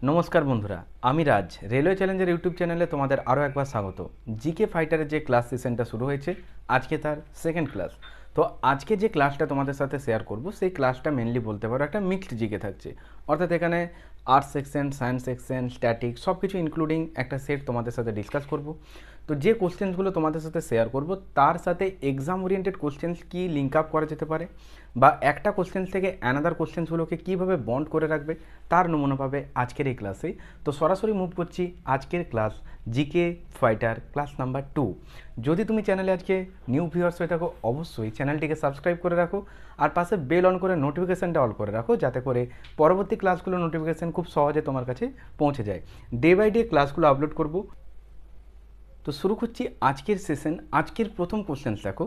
নমস্কার বন্ধুরা, আমি রাজ। রেলওয়ে চ্যালেঞ্জের ইউটিউব চ্যানেলে তোমাদের আরও একবার স্বাগত। জিকে ফাইটারের যে ক্লাস সেশনটা শুরু হয়েছে, আজকে তার সেকেন্ড ক্লাস। তো আজকে যে ক্লাসটা তোমাদের সাথে শেয়ার করব, সেই ক্লাসটা মেনলি বলতে পারো একটা মিক্সড জিকে থাকছে। অর্থাৎ এখানে arts section, science section, static সব কিছু ইনক্লুডিং একটা সেট তোমাদের সাথে ডিসকাস করব। তো যে কোশ্চেন্সগুলো তোমাদের সাথে শেয়ার করব, তার সাথে এক্সাম ওরিয়েন্টেড কোশ্চেন্স কী লিঙ্ক আপ করা যেতে পারে, বা একটা কোশ্চেন্স থেকে অ্যানাদার কোশ্চেন্সগুলোকে কীভাবে বন্ড করে রাখবে, তার নমুনা পাবে আজকের এই ক্লাসে। তো সরাসরি মুভ করছি আজকের class, GK fighter class number 2। যদি তুমি চ্যানেলে আজকে নিউ ভিউয়ার্স হয়ে থাকো, অবশ্যই চ্যানেলটিকে সাবস্ক্রাইব করে রাখো, আর পাশে বেল অন করে নোটিফিকেশানটা অল করে রাখো, যাতে করে পরবর্তী ক্লাসগুলো নোটিফিকেশান খুব সহজে তোমার কাছে পৌঁছে যায়। ডে বাই ডে ক্লাসগুলো আপলোড করব। তো শুরু করছি আজকের সেশন। আজকের প্রথম কোশ্চেন দেখো,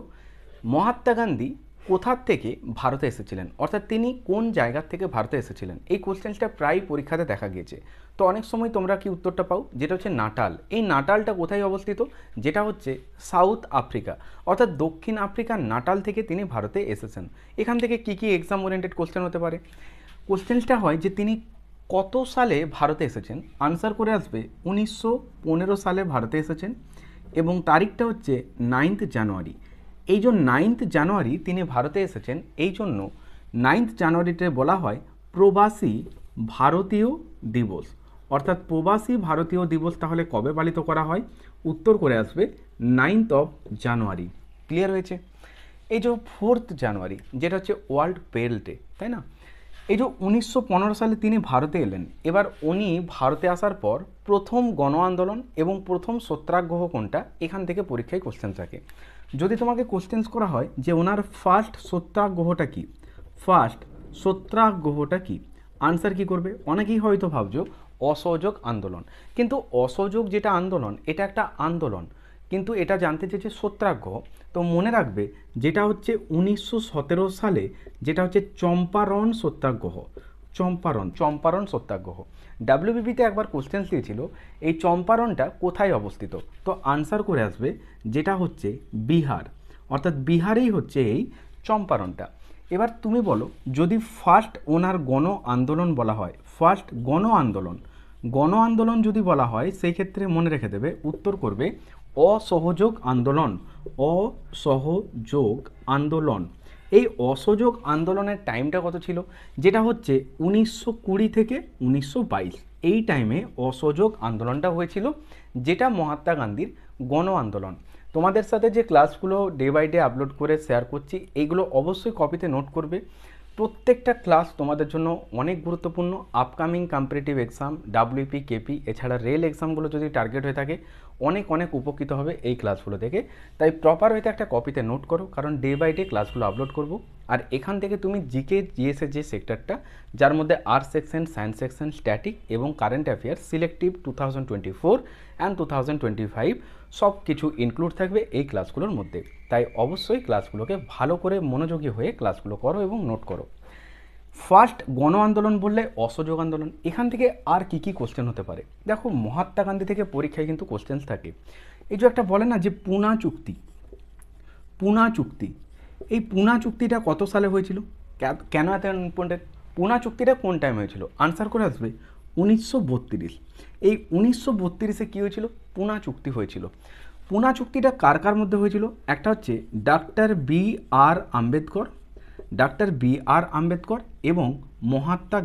মহাত্মা গান্ধী কোথা থেকে ভারতে এসেছিলেন, অর্থাৎ তিনি কোন জায়গা থেকে ভারতে এসেছিলেন। এই কোশ্চেনটা প্রায় পরীক্ষাতে দেখা গিয়েছে। তো অনেক সময় তোমরা কি উত্তরটা পাও, যেটা হচ্ছে নাটাল। এই নাটালটা কোথায় অবস্থিত? যেটা হচ্ছে সাউথ আফ্রিকা, অর্থাৎ দক্ষিণ আফ্রিকার নাটাল থেকে তিনি ভারতে এসেছেন। এখান থেকে কি কি এক্সাম ওরিয়েন্টেড কোশ্চেন হতে পারে? কোশ্চেনটা হয় যে তিনি কত সালে ভারতে এসেছেন। আনসার করে আসবে 1915 সালে ভারতে এসেছেন, এবং তারিখটা হচ্ছে 9 জানুয়ারি। এই যে 9 জানুয়ারি তিনি ভারতে এসেছেন, এই জন্য 9 জানুয়ারিতে বলা হয় প্রবাসী ভারতীয় দিবস। অর্থাৎ প্রবাসী ভারতীয় দিবস তাহলে কবে পালিত করা হয়? উত্তর করে আসবে 9th জানুয়ারি। ক্লিয়ার হয়েছে? এই যে 4th জানুয়ারি, যেটা হচ্ছে ওয়ার্ল্ড পেল ডে, তাই না? এই যে 1915 সালে তিনি ভারতে এলেন। এবার উনি ভারতে আসার পর প্রথম গণ আন্দোলন এবং প্রথম সত্যাগ্রহ কোনটা, এখান থেকে পরীক্ষায় কোশ্চেন থাকে। যদি তোমাকে কোশ্চেন্স করা হয় যে ওনার ফার্স্ট সত্যাগ্রহটা কি, ফার্স্ট সত্যাগ্রহটা কি, আনসার কি করবে? অনেকেই হয়তো ভাবছো অসহযোগ আন্দোলন, কিন্তু অসহযোগ যেটা আন্দোলন, এটা একটা আন্দোলন, কিন্তু এটা জানতে চেয়েছে সত্যাগ্রহ। তো মনে রাখবে যেটা হচ্ছে 1917 সালে, যেটা হচ্ছে চম্পারণ সত্যাগ্রহ। চম্পারণ সত্যাগ্রহ। ডাব্লিউবিপিতে একবার কোশ্চেন্স দিয়েছিল এই চম্পারণটা কোথায় অবস্থিত। তো আনসার করে আসবে যেটা হচ্ছে বিহার, অর্থাৎ বিহারেই হচ্ছে এই চম্পারণটা। এবার তুমি বলো, যদি ফার্স্ট ওনার গণ আন্দোলন বলা হয়, ফার্স্ট গণ আন্দোলন যদি বলা হয়, সেই ক্ষেত্রে মনে রেখে দেবে উত্তর করবে অসহযোগ আন্দোলন। অসহযোগ আন্দোলন। এই অসহযোগ আন্দোলনের টাইমটা কত ছিল? যেটা হচ্ছে 1920 থেকে 1922। এই টাইমে অসহযোগ আন্দোলনটা হয়েছিল, যেটা মহাত্মা গান্ধীর গণ আন্দোলন। তোমাদের সাথে যে ক্লাসগুলো ডে বাই ডে আপলোড করে শেয়ার করছি, এইগুলো অবশ্যই কপিতে নোট করবে। প্রত্যেকটা ক্লাস তোমাদের জন্য অনেক গুরুত্বপূর্ণ। Upcoming competitive exam, WP, KP, এছাড়া রেল এক্সামগুলো যদি টার্গেট হয়ে থাকে, অনেক অনেক উপকৃত হবে এই ক্লাসগুলো থেকে। তাই প্রপার হয়তো একটা কপিতে নোট করো, কারণ ডে বাই ডে ক্লাসগুলো আপলোড করব। আর এখান থেকে তুমি জিকে জিএসের যে সেক্টরটা, যার মধ্যে arts section, science section, static এবং কারেন্ট অ্যাফেয়ার্স সিলেক্টিভ 2024 অ্যান্ড 2025 সব কিছু ইনক্লুড থাকবে এই ক্লাসগুলোর মধ্যে। তাই অবশ্যই ক্লাসগুলোকে ভালো করে মনোযোগী হয়ে ক্লাসগুলো করো এবং নোট করো। ফার্স্ট গণ আন্দোলন বললে অসহযোগ আন্দোলন। এখান থেকে আর কি কি কোশ্চেন হতে পারে? দেখো, মহাত্মা গান্ধী থেকে পরীক্ষায় কিন্তু কোশ্চেন থাকে। এই যে একটা বলে না যে পুনা চুক্তি, পুনা চুক্তি, এই পুনা চুক্তিটা কত সালে হয়েছিল? কেন এত ইম্পর্টেন্ট? পুনা চুক্তিটা কোন টাইম হয়েছিল? আনসার করে আসবে 1932। এই 1932-এ কী হয়েছিল? পুনা চুক্তি হয়েছিল। পুনা চুক্তিটা কার কার মধ্যে হয়েছিল? একটা হচ্ছে ডাক্তার বি আর আম্বেদকর, এবং মহাত্মা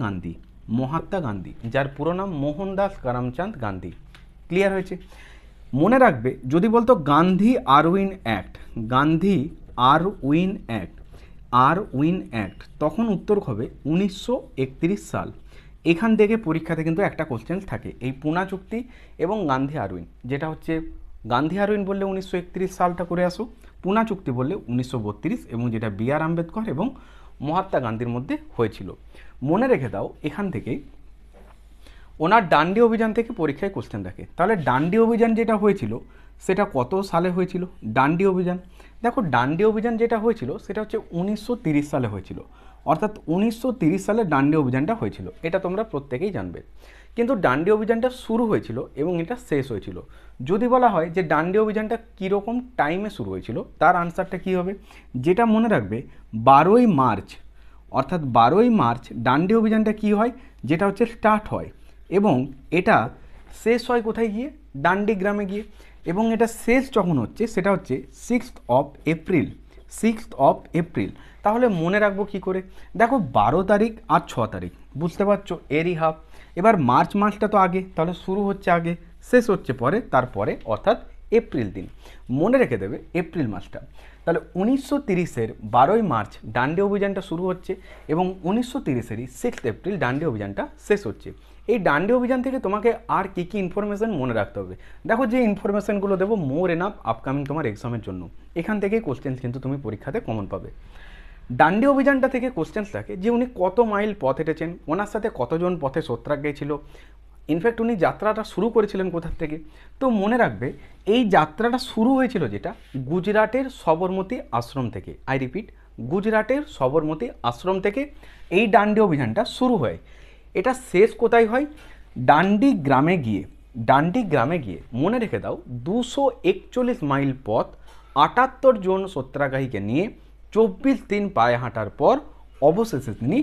গান্ধী, যার পুরো নাম মোহনদাস করমচাঁদ গান্ধী। ক্লিয়ার হয়েছে? মনে রাখবে যদি বলতো গান্ধী আরউইন অ্যাক্ট, তখন উত্তর হবে 1931 সাল। এখান থেকে পরীক্ষাতে কিন্তু একটা কোশ্চেন থাকে, এই পুনা চুক্তি এবং গান্ধী আরউইন। যেটা হচ্ছে গান্ধী আরউইন বললে 1931 সালটা করে আসো, পুনা চুক্তি বললে 1932, এবং যেটা বি আর আম্বেদকর এবং মহাত্মা গান্ধীর মধ্যে হয়েছিল। মনে রেখে দাও, এখান থেকে ওনার ডান্ডি অভিযান থেকে পরীক্ষায় কোশ্চেন থাকে। তাহলে ডান্ডি অভিযান যেটা হয়েছিল, সেটা কত সালে হয়েছিল? ডান্ডি অভিযান, দেখো ডান্ডি অভিযান যেটা হয়েছিল সেটা হচ্ছে 1930 সালে হয়েছিল। অর্থাৎ 1930 সালে ডান্ডি অভিযানটা হয়েছিল, এটা তোমরা প্রত্যেকেই জানবে। কিন্তু ডান্ডি অভিযানটা শুরু হয়েছিল এবং এটা শেষ হয়েছিল। যদি বলা হয় যে ডান্ডি অভিযানটা কীরকম টাইমে শুরু হয়েছিল, তার আনসারটা কী হবে? যেটা মনে রাখবে 12ই মার্চ, অর্থাৎ 12ই মার্চ ডান্ডি অভিযানটা কী হয়? যেটা হচ্ছে স্টার্ট হয় এবং এটা শেষ হয় কোথায় গিয়ে, ডান্ডি গ্রামে গিয়ে। এবং এটা শেষ যখন হচ্ছে সেটা হচ্ছে 6th of April, 6th of April। তাহলে মনে রাখবো কি করে, দেখো 12 তারিখ আর 6 তারিখ, বুঝতে পারছো এরই হাফ। এবার মার্চ মাসটা তো আগে, তাহলে শুরু হচ্ছে আগে, শেষ হচ্ছে পরে, তারপরে অর্থাৎ এপ্রিল দিন। মনে রেখে দেবে এপ্রিল মাসটা। তাহলে 1930-এর 12ই মার্চ ডান্ডি অভিযানটা শুরু হচ্ছে এবং 1930-এরই 6 এপ্রিল ডান্ডি অভিযানটা শেষ হচ্ছে। এই ডান্ডি অভিযান থেকে তোমাকে আর কী কী ইনফরমেশান মনে রাখতে হবে, দেখো যে ইনফরমেশানগুলো দেবো মোর এনাফ আপকামিং তোমার এক্সামের জন্য। এখান থেকেই কোশ্চেন কিন্তু তুমি পরীক্ষাতে কমন পাবে। ডান্ডি অভিযানটা থেকে কোশ্চেন্স থাকে যে উনি কত মাইল পথ হেঁটেছেন, ওনার সাথে কতজন পথে সত্যাগ্রহী ছিল, ইনফ্যাক্ট উনি যাত্রাটা শুরু করেছিলেন কোথার থেকে। তো মনে রাখবে এই যাত্রাটা শুরু হয়েছিল যেটা গুজরাটের সবরমতী আশ্রম থেকে। আই রিপিট, গুজরাটের সবরমতী আশ্রম থেকে এই ডান্ডি অভিযানটা শুরু হয়। এটা শেষ কোথায় হয়, ডান্ডি গ্রামে গিয়ে। ডান্ডি গ্রামে গিয়ে মনে রেখে দাও 241 মাইল পথ 78 জন সত্যাগ্রহীকে নিয়ে 24 দিন পায়ে হাঁটার পর অবশেষে তিনি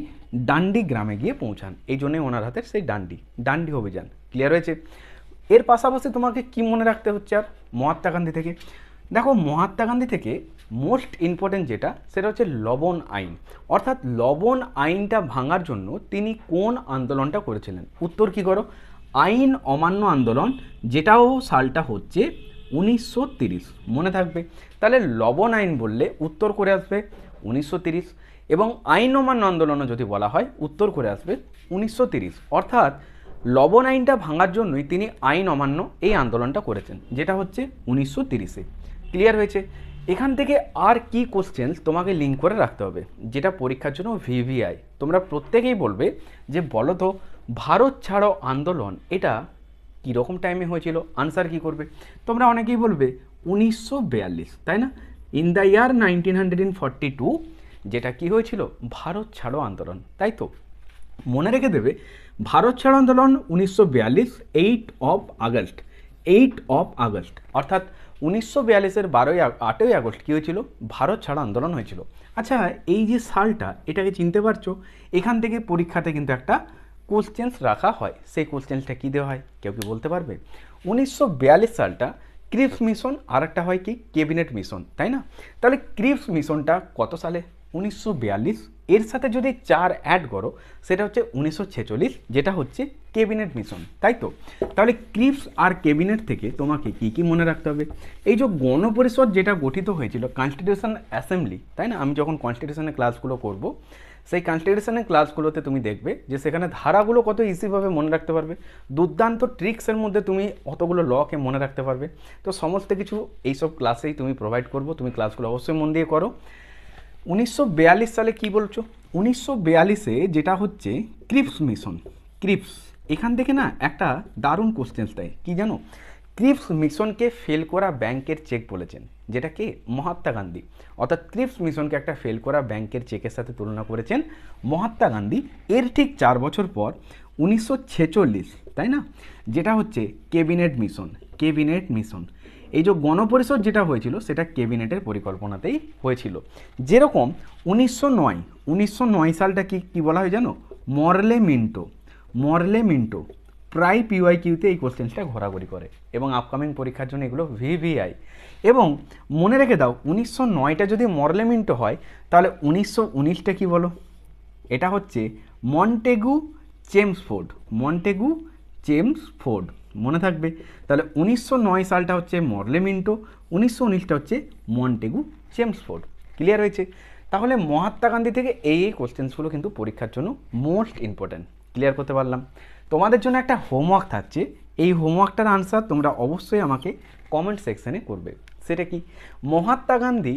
ডান্ডি গ্রামে গিয়ে পৌঁছান। এই জন্যে ওনার হাতের সেই ডান্ডি অভিযান। ক্লিয়ার হয়েছে? এর পাশাপাশি তোমাকে কি মনে রাখতে হচ্ছে আর মহাত্মা গান্ধী থেকে, দেখো মহাত্মা গান্ধী থেকে মোস্ট ইম্পর্টেন্ট যেটা সেটা হচ্ছে লবণ আইন। অর্থাৎ লবণ আইনটা ভাঙার জন্য তিনি কোন আন্দোলনটা করেছিলেন, উত্তর কি করো, আইন অমান্য আন্দোলন, যেটাও সালটা হচ্ছে 1930। মনে থাকবে, তাহলে লবণ আইন বললে উত্তর করে আসবে 1930, এবং আইন অমান্য আন্দোলনও যদি বলা হয় উত্তর করে আসবে 1930। অর্থাৎ লবণ আইনটা ভাঙার জন্যই তিনি আইন অমান্য এই আন্দোলনটা করেছেন, যেটা হচ্ছে 1930-এ। ক্লিয়ার হয়েছে? এখান থেকে আর কি কোশ্চেন্স তোমাকে লিঙ্ক করে রাখতে হবে, যেটা পরীক্ষার জন্য ভিভিআই। তোমরা প্রত্যেকেই বলবে যে বলো তো ভারত ছাড়ো আন্দোলন এটা কীরকম টাইমে হয়েছিল, আনসার কি করবে? তোমরা অনেকেই বলবে 1942, তাই না? ইন দ্য ইয়ার 1942 যেটা কি হয়েছিল, ভারত ছাড়ো আন্দোলন, তাই তো? মনে রেখে দেবে ভারত ছাড়ো আন্দোলন 1942, 8 আগস্ট। অর্থাৎ 1942-এর 8ই আগস্ট কী হয়েছিল, ভারত ছাড়ো আন্দোলন হয়েছিল। আচ্ছা, এই যে সালটা এটাকে চিনতে পারছো? এখান থেকে পরীক্ষাতে কিন্তু একটা কোশ্চেন্স রাখা হয়। সেই কোশ্চেন্সটা কী দেওয়া হয়, কেউ কি বলতে পারবে? 1942 সালটা ক্রিপস মিশন, আর একটা হয় কি ক্যাবিনেট মিশন, তাই না? তাহলে ক্রিপস মিশনটা কত সালে, 1942। এর সাথে যদি 4 অ্যাড করো সেটা হচ্ছে 1946, যেটা হচ্ছে ক্যাবিনেট মিশন, তাই তো? তাহলে ক্রিপস আর ক্যাবিনেট থেকে তোমাকে কি কি মনে রাখতে হবে, এই যে গণপরিষদ যেটা গঠিত হয়েছিল, কনস্টিটিউশন অ্যাসেম্বলি, তাই না? আমি যখন কনস্টিটিউশনের ক্লাসগুলো করব, সেই কনস্টিটিউশনের ক্লাসগুলোতে তুমি দেখবে যে সেখানে ধারাগুলো কত ইজিভাবে মনে রাখতে পারবে। দুর্দান্ত ট্রিক্সের মধ্যে তুমি অতগুলো লকে মনে রাখতে পারবে। তো সমস্ত কিছু এইসব ক্লাসেই তুমি প্রোভাইড করবো, তুমি ক্লাসগুলো অবশ্যই মন দিয়ে করো। 1942 সালে কি বলছো, 1942-এ যেটা হচ্ছে ক্রিপস মিশন। ক্রিপস, এখান থেকে না একটা দারুণ কোশ্চেন্স দেয়, কি জানো? ক্রিপস মিশনকে ফেল করা ব্যাংকের চেক বলেছেন, যেটা কে, মহাত্মা গান্ধী। অর্থাৎ ক্রিপস মিশনকে একটা ফেল করা ব্যাংকের চেকের সাথে তুলনা করেছেন মহাত্মা গান্ধী। এর ঠিক 4 বছর পর 1946, তাই না, যেটা হচ্ছে ক্যাবিনেট মিশন। এই যে গণপরিষদ যেটা হয়েছিল সেটা ক্যাবিনেটের পরিকল্পনাতেই হয়েছিল। যেরকম 1909 সালটা কি বলা হয় জানো, মরলে মিন্টো। প্রায় পিওয়াইকিউতে এই কোশ্চেন্সটা ঘোরাঘুরি করে এবং আপকামিং পরীক্ষার জন্য এগুলো ভিভিআই। এবং মনে রেখে দাও 1909টা যদি মরলে মিন্টো হয় তাহলে 1919টা কি বলো, এটা হচ্ছে মন্টেগু চেমসফোর্ড। মনে থাকবে, তাহলে 1909 সালটা হচ্ছে মরলে মিন্টো, 1919টা হচ্ছে মন্টেগু চেমসফোর্ড। ক্লিয়ার হয়েছে? তাহলে মহাত্মা গান্ধী থেকে এই কোশ্চেন্সগুলো কিন্তু পরীক্ষার জন্য মোস্ট ইম্পর্ট্যান্ট। ক্লিয়ার করতে পারলাম? তোমাদের জন্য একটা হোমওয়ার্ক থাকছে, এই হোমওয়ার্কটার আনসার তোমরা অবশ্যই আমাকে কমেন্ট সেকশানে করবে। সেটা কি, মহাত্মা গান্ধী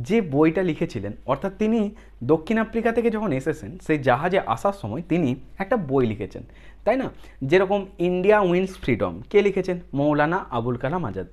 যে বইটা লিখেছিলেন, অর্থাৎ তিনি দক্ষিণ আফ্রিকা থেকে যখন এসেছেন সেই জাহাজে আসার সময় তিনি একটা বই লিখেছেন, তাই না? যেরকম ইন্ডিয়া উইন্স ফ্রিডম, কে লিখেছেন, মৌলানা আবুল কালাম আজাদ।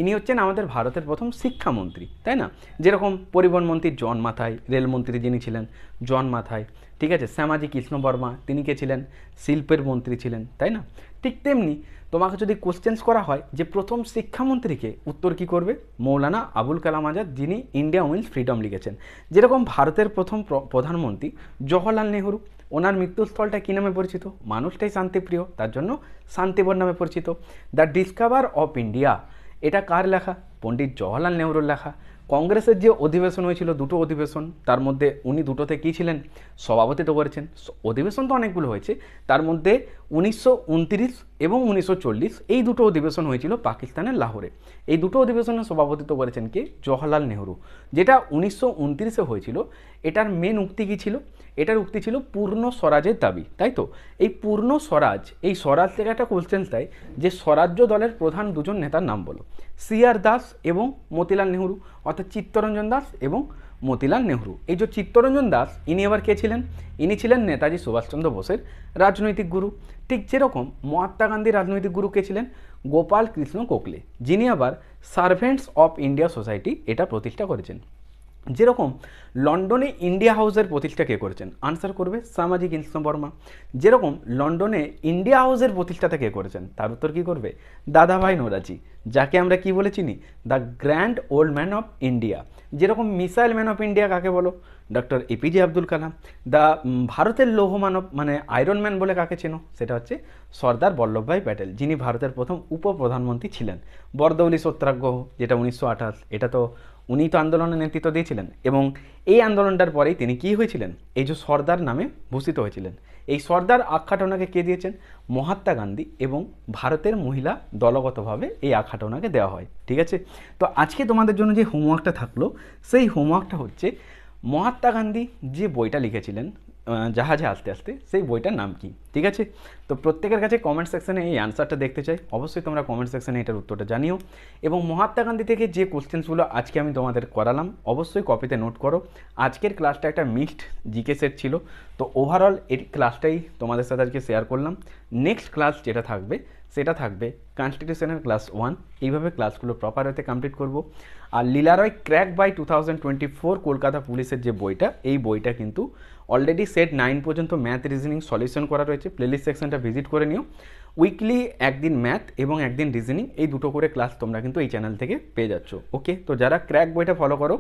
ইনি হচ্ছেন আমাদের ভারতের প্রথম শিক্ষামন্ত্রী, তাই না? যেরকম পরিবহন মন্ত্রী জন মাথাই, রেলমন্ত্রী যিনি ছিলেন জন মাথাই, ঠিক আছে? শ্যামাজি কৃষ্ণ বর্মা, তিনি কে ছিলেন, শিল্পের মন্ত্রী ছিলেন, তাই না? ঠিক তেমনি তোমাকে যদি কোশ্চেন্স করা হয় যে প্রথম শিক্ষামন্ত্রীকে, উত্তর কি করবে, মৌলানা আবুল কালাম আজাদ, যিনি ইন্ডিয়া উইন্স ফ্রিডম লিখেছেন। যেরকম ভারতের প্রথম প্রধানমন্ত্রী জওহরলাল নেহরু, ওনার মৃত্যুস্থলটা কী নামে পরিচিত? মানুষটাই শান্তিপ্রিয়, তার জন্য শান্তিবন নামে পরিচিত। দ্য ডিসকভার অফ ইন্ডিয়া, এটা কার লেখা? পণ্ডিত জওহরলাল নেহরুর লেখা। কংগ্রেসের যে অধিবেশন হয়েছিল, দুটো অধিবেশন, তার মধ্যে উনি দুটোতে কী ছিলেন? সভাপতিত্ব করেছেন। অধিবেশন তো অনেকগুলো হয়েছে, তার মধ্যে 1929 এবং 1940 এই দুটো অধিবেশন হয়েছিল পাকিস্তানের লাহোরে। এই দুটো অধিবেশনে সভাপতিত্ব করেছেন কে? জওহরলাল নেহরু। যেটা 1929-এ হয়েছিল, এটার মেন উক্তি কী ছিল? এটার উক্তি ছিল পূর্ণ স্বরাজের দাবি, তাই তো? এই পূর্ণ স্বরাজ, এই স্বরাজ থেকে একটা কোশ্চেন দেয় যে স্বরাজ্য দলের প্রধান দুজন নেতার নাম বলো। CR দাস এবং মতিলাল নেহরু, অর্থাৎ চিত্তরঞ্জন দাস এবং মতিলাল নেহরু। এই যে চিত্তরঞ্জন দাস, ইনি আবার কে ছিলেন? ইনি ছিলেন নেতাজি সুভাষচন্দ্র বোসের রাজনৈতিক গুরু। ঠিক যেরকম মহাত্মা গান্ধীর রাজনৈতিক গুরু কে ছিলেন? গোপাল কৃষ্ণ গোখলে, যিনি আবার সার্ভেন্টস অফ ইন্ডিয়া সোসাইটি এটা প্রতিষ্ঠা করেছেন। যেরকম লন্ডনে ইন্ডিয়া হাউসের প্রতিষ্ঠা কে করেছেন? আনসার করবে শ্যামাজি কৃষ্ণ বর্মা। যেরকম লন্ডনে ইন্ডিয়া হাউসের প্রতিষ্ঠাতা কে করেছেন? তার উত্তর কী করবে? দাদাভাই নৌরোজি, যাকে আমরা কি বলে চিনি? The grand old man of India. যেরকম মিসাইল ম্যান অফ ইন্ডিয়া কাকে বলো? Doctor APJ Abdul Kalam. The ভারতের লৌহ মানব মানে আয়রন ম্যান বলে কাকে চেনো? সেটা হচ্ছে সর্দার বল্লভভাই প্যাটেল, যিনি ভারতের প্রথম উপপ্রধানমন্ত্রী ছিলেন। বরদৌলি সত্যাগ্রহ, যেটা 1928, এটা তো উনি তো আন্দোলনের নেতৃত্ব দিয়েছিলেন, এবং এই আন্দোলনটার পরেই তিনি কী হয়েছিলেন? এই যে সর্দার নামে ভূষিত হয়েছিলেন। এই সর্দার আখ্যাটা ওনাকে কে দিয়েছেন? মহাত্মা গান্ধী, এবং ভারতের মহিলা দলগতভাবে এই আখ্যাটা ওনাকে দেওয়া হয়। ঠিক আছে, তো আজকে তোমাদের জন্য যে হোমওয়ার্কটা থাকলো, সেই হোমওয়ার্কটা হচ্ছে মহাত্মা গান্ধী যে বইটা লিখেছিলেন জাহাজে আস্তে আস্তে, সেই বইটার নাম কি? ঠিক আছে, তো প্রত্যেকের কাছে কমেন্ট সেকশানে এই অ্যান্সারটা দেখতে চাই। অবশ্যই তোমরা কমেন্ট সেকশানে এটার উত্তরটা জানিও, এবং মহাত্মা গান্ধী থেকে যে কোশ্চেন্সগুলো আজকে আমি তোমাদের করালাম অবশ্যই কপিতে নোট করো। আজকের ক্লাসটা একটা মিক্সড জিকে সেট ছিল, তো ওভারঅল এই ক্লাসটাই তোমাদের সাথে আজকে শেয়ার করলাম। নেক্সট ক্লাস যেটা থাকবে সেটা থাকবে কনস্টিটিউশনের ক্লাস 1। এইভাবে ক্লাসগুলো প্রপার হতে কমপ্লিট করব। আর লীলারয় ক্র্যাক বাই 2024 কলকাতা পুলিশের যে বইটা, এই বইটা কিন্তু অলরেডি সেট 9 পর্যন্ত ম্যাথ রিজনিং সলিউশন করা রয়েছে। প্লেলিস্ট সেকশনটা ভিজিট করে নিও। উইকলি একদিন ম্যাথ এবং একদিন রিজনিং, এই দুটো করে ক্লাস তোমরা কিন্তু এই চ্যানেল থেকে পেয়ে যাচ্ছ। ওকে, তো যারা ক্র্যাক বইটা ফলো করো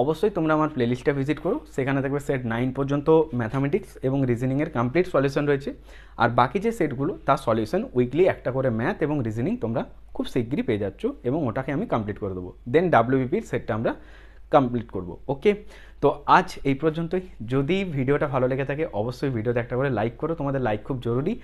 অবশ্যই তোমরা আমার প্লেলিস্টটা ভিজিট করো, সেখানে দেখবে সেট 9 পর্যন্ত ম্যাথামেটিক্স এবং রিজনিংয়ের কমপ্লিট সলিউশন রয়েছে। আর বাকি যে সেটগুলো তার সলিউশন উইকলি একটা করে ম্যাথ এবং রিজনিং তোমরা খুব শীঘ্রই পেয়ে যাচ্ছ, এবং ওটাকে আমি কমপ্লিট করে দেবো। দেন WBPর সেটটা আমরা কমপ্লিট করব। ওকে, তো আজ এই পর্যন্তই। যদি ভিডিওটা ভালো লেগে থাকে অবশ্যই ভিডিওতে একটা করে লাইক করো, তোমাদের লাইক খুব জরুরি।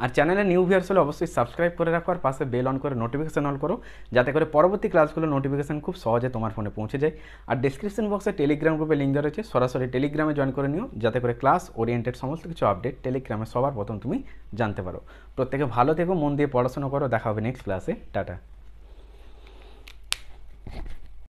আর চ্যানেলে নিউ ভিউয়ার্স হলে অবশ্যই সাবস্ক্রাইব করে রাখো, আর পাশে বেল অন করে নোটিফিকেশন অন করো, যাতে করে পরবর্তী ক্লাসগুলো নোটিফিকেশন খুব সহজে তোমার ফোনে পৌঁছে যায়। আর ডিসক্রিপশন বক্সে টেলিগ্রাম গ্রুপে লিঙ্ক দেওয়া রয়েছে, সরাসরি টেলিগ্রামে জয়েন করে নিও, যাতে করে ক্লাস ওরিয়েন্টেড সমস্ত কিছু আপডেট টেলিগ্রামে সবার প্রথম তুমি জানতে পারো। প্রত্যেকে ভালো থেকো, মন দিয়ে পড়াশোনা করো। দেখা হবে নেক্সট ক্লাসে। টাটা।